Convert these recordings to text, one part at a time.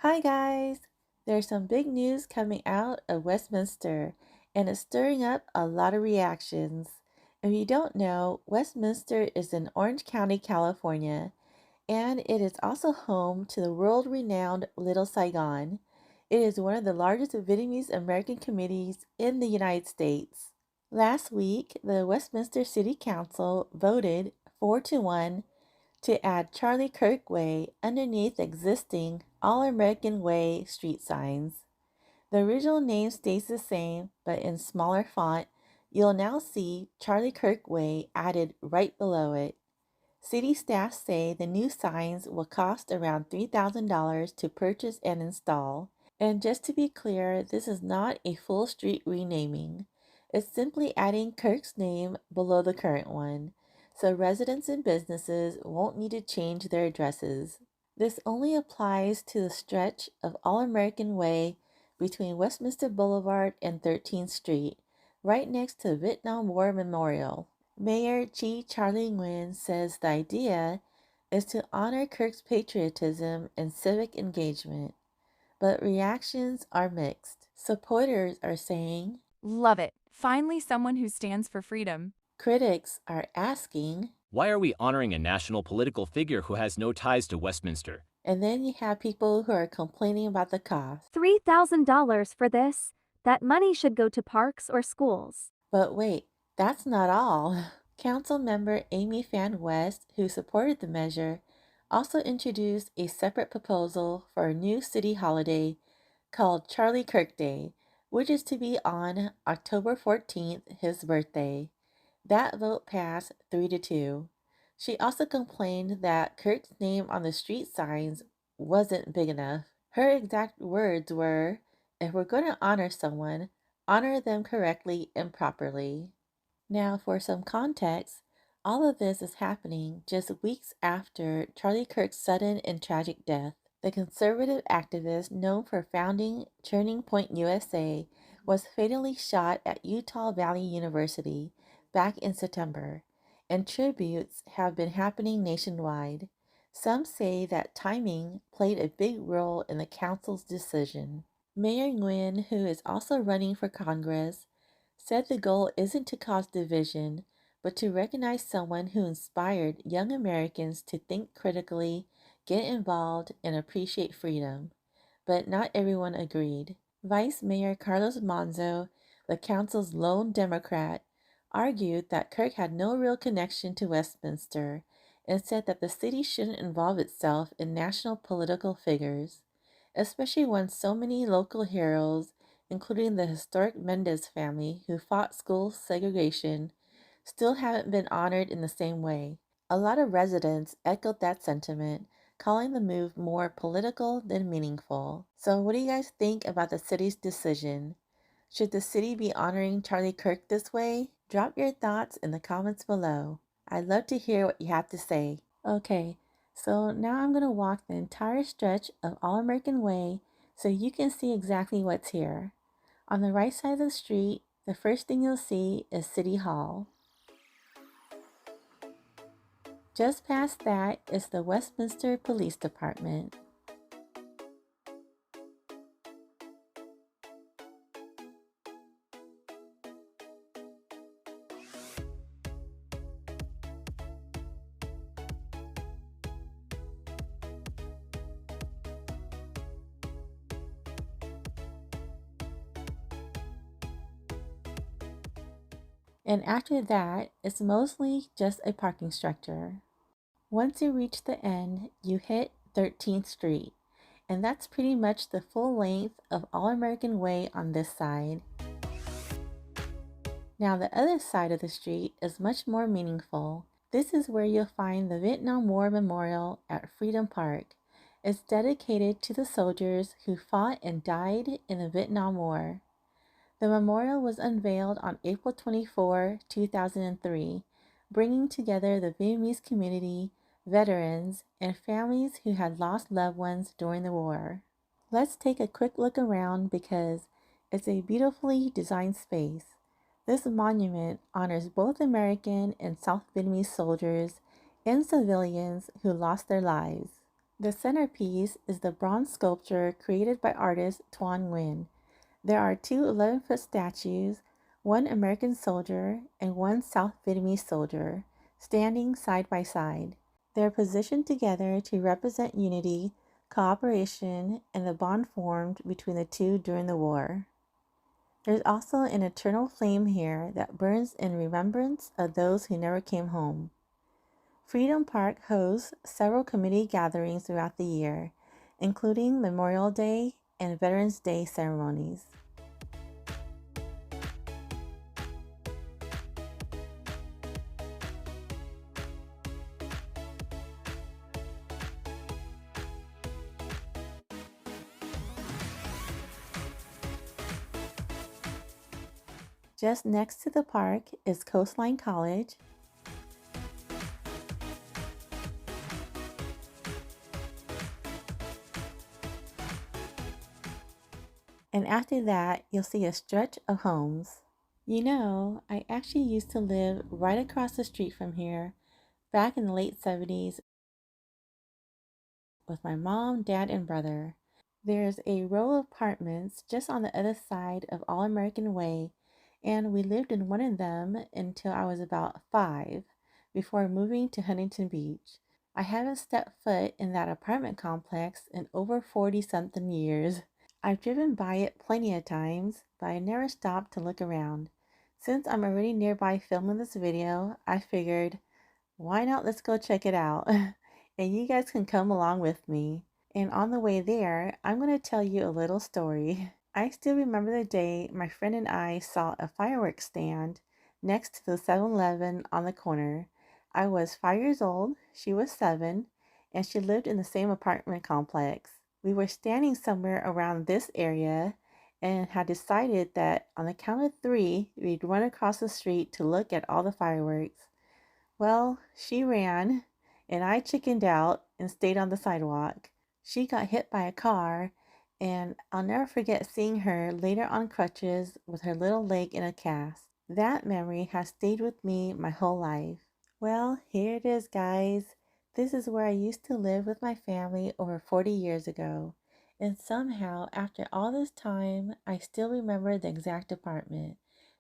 Hi guys! There's some big news coming out of Westminster and it's stirring up a lot of reactions. If you don't know, Westminster is in Orange County, California, and it is also home to the world-renowned Little Saigon. It is one of the largest Vietnamese American communities in the United States. Last week, the Westminster City Council voted 4-1 to add Charlie Kirk Way underneath existing All-American Way street signs. The original name stays the same, but in smaller font, you'll now see Charlie Kirk Way added right below it. City staff say the new signs will cost around $3,000 to purchase and install. And just to be clear, this is not a full street renaming. It's simply adding Kirk's name below the current one, so residents and businesses won't need to change their addresses. This only applies to the stretch of All-American Way between Westminster Boulevard and 13th Street, right next to Vietnam War Memorial. Mayor Charlie Nguyen says the idea is to honor Kirk's patriotism and civic engagement. But reactions are mixed. Supporters are saying, Love it. Finally, someone who stands for freedom. critics are asking, why are we honoring a national political figure who has no ties to Westminster? and then you have people who are complaining about the cost. $3,000 for this? That money should go to parks or schools. But wait, that's not all. Council member Amy Fan West, who supported the measure, also introduced a separate proposal for a new city holiday called Charlie Kirk Day, which is to be on October 14th, his birthday. That vote passed 3-2. She also complained that Kirk's name on the street signs wasn't big enough. Her exact words were, if we're going to honor someone, honor them correctly and properly. Now, for some context, all of this is happening just weeks after Charlie Kirk's sudden and tragic death. The conservative activist known for founding Turning Point USA was fatally shot at Utah Valley University back in September, and tributes have been happening nationwide. Some say that timing played a big role in the council's decision. Mayor Nguyen, who is also running for Congress, said the goal isn't to cause division, but to recognize someone who inspired young Americans to think critically, get involved, and appreciate freedom. But not everyone agreed. Vice Mayor Carlos Manzo, the council's lone Democrat, argued that Kirk had no real connection to Westminster and said that the city shouldn't involve itself in national political figures, especially when so many local heroes, including the historic Mendez family who fought school segregation, still haven't been honored in the same way. A lot of residents echoed that sentiment, calling the move more political than meaningful. So what do you guys think about the city's decision? Should the city be honoring Charlie Kirk this way? Drop your thoughts in the comments below. I'd love to hear what you have to say. Okay, so now I'm going to walk the entire stretch of All-American Way so you can see exactly what's here. On the right side of the street, the first thing you'll see is City Hall. Just past that is the Westminster Police Department. And after that, it's mostly just a parking structure. Once you reach the end, you hit 13th Street, and that's pretty much the full length of All-American Way on this side. Now the other side of the street is much more meaningful. This is where you'll find the Vietnam War Memorial at Freedom Park. It's dedicated to the soldiers who fought and died in the Vietnam War. The memorial was unveiled on April 24, 2003, bringing together the Vietnamese community, veterans, and families who had lost loved ones during the war. Let's take a quick look around because it's a beautifully designed space. This monument honors both American and South Vietnamese soldiers and civilians who lost their lives. The centerpiece is the bronze sculpture created by artist Tuan Nguyen. There are two 11-foot statues, one American soldier and one South Vietnamese soldier, standing side by side. They're positioned together to represent unity, cooperation, and the bond formed between the two during the war. There's also an eternal flame here that burns in remembrance of those who never came home. Freedom Park hosts several community gatherings throughout the year, including Memorial Day and Veterans Day ceremonies. Just next to the park is Coastline College. And after that, you'll see a stretch of homes. You know, I actually used to live right across the street from here back in the late 70s with my mom, dad, and brother. There's a row of apartments just on the other side of All American Way, and we lived in one of them until I was about 5 before moving to Huntington Beach. I haven't stepped foot in that apartment complex in over 40-something years. I've driven by it plenty of times, but I never stopped to look around. Since I'm already nearby filming this video, I figured, why not let's go check it out? And you guys can come along with me. And on the way there, I'm going to tell you a little story. I still remember the day my friend and I saw a fireworks stand next to the 7-Eleven on the corner. I was 5 years old, she was 7, and she lived in the same apartment complex. We were standing somewhere around this area and had decided that on the count of 3, we'd run across the street to look at all the fireworks. Well, she ran, and I chickened out and stayed on the sidewalk. She got hit by a car, and I'll never forget seeing her later on crutches with her little leg in a cast. That memory has stayed with me my whole life. Well, here it is, guys. This is where I used to live with my family over 40 years ago. And somehow, after all this time, I still remember the exact apartment.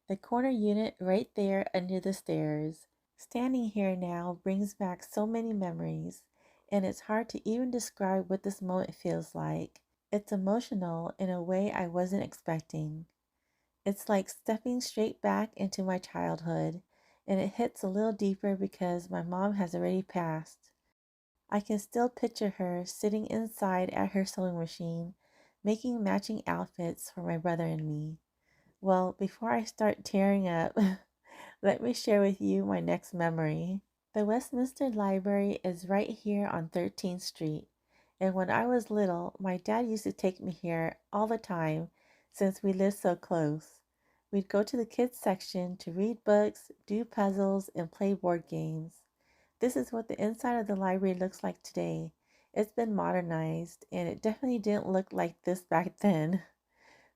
The corner unit right there under the stairs. Standing here now brings back so many memories, and it's hard to even describe what this moment feels like. It's emotional in a way I wasn't expecting. It's like stepping straight back into my childhood, and it hits a little deeper because my mom has already passed. I can still picture her sitting inside at her sewing machine, making matching outfits for my brother and me. Well, before I start tearing up, let me share with you my next memory. The Westminster Library is right here on 13th Street. And when I was little, my dad used to take me here all the time since we lived so close. We'd go to the kids section to read books, do puzzles, and play board games. This is what the inside of the library looks like today. It's been modernized, and it definitely didn't look like this back then.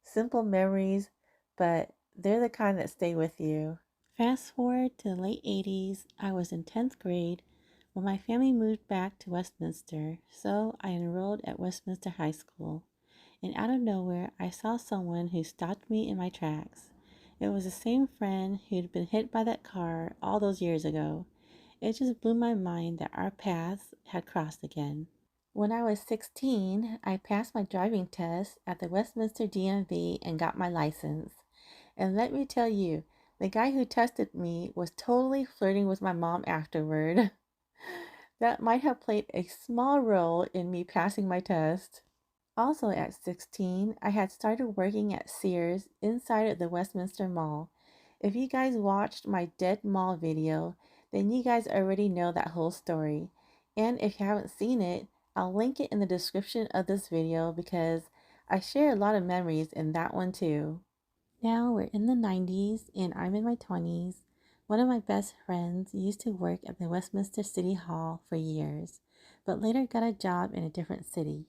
Simple memories, but they're the kind that stay with you. Fast forward to the late 80s, I was in 10th grade when my family moved back to Westminster, so I enrolled at Westminster High School. And out of nowhere, I saw someone who stopped me in my tracks. It was the same friend who'd been hit by that car all those years ago. It just blew my mind that our paths had crossed again. When I was 16, I passed my driving test at the Westminster DMV and got my license. And let me tell you, the guy who tested me was totally flirting with my mom afterward. That might have played a small role in me passing my test. Also at 16, I had started working at Sears inside of the Westminster Mall. If you guys watched my Dead Mall video, then you guys already know that whole story. And if you haven't seen it, I'll link it in the description of this video because I share a lot of memories in that one too. Now we're in the 90s and I'm in my 20s. One of my best friends used to work at the Westminster City Hall for years, but later got a job in a different city.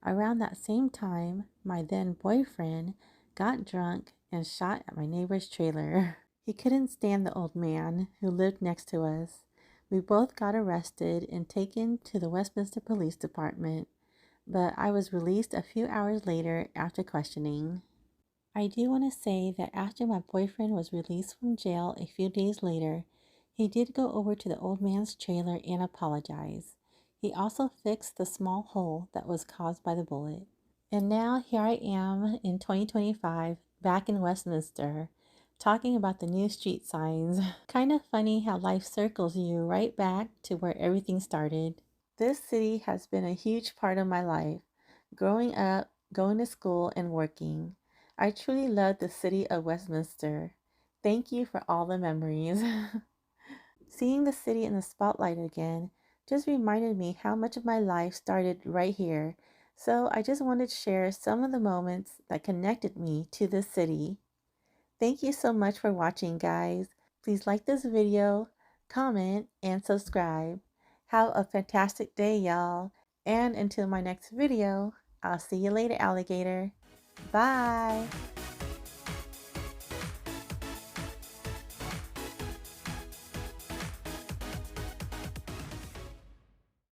Around that same time, my then boyfriend got drunk and shot at my neighbor's trailer. He couldn't stand the old man who lived next to us, We both got arrested and taken to the Westminster Police Department, but I was released a few hours later after questioning. I do want to say that after my boyfriend was released from jail a few days later, he did go over to the old man's trailer and apologize. He also fixed the small hole that was caused by the bullet. And now here I am in 2025, back in Westminster, talking about the new street signs. Kind of funny how life circles you right back to where everything started. This city has been a huge part of my life, growing up, going to school, and working. I truly love the city of Westminster. Thank you for all the memories. Seeing the city in the spotlight again just reminded me how much of my life started right here. So I just wanted to share some of the moments that connected me to this city. Thank you so much for watching, guys. Please like this video, comment, and subscribe. Have a fantastic day, y'all. And until my next video, I'll see you later, alligator. Bye.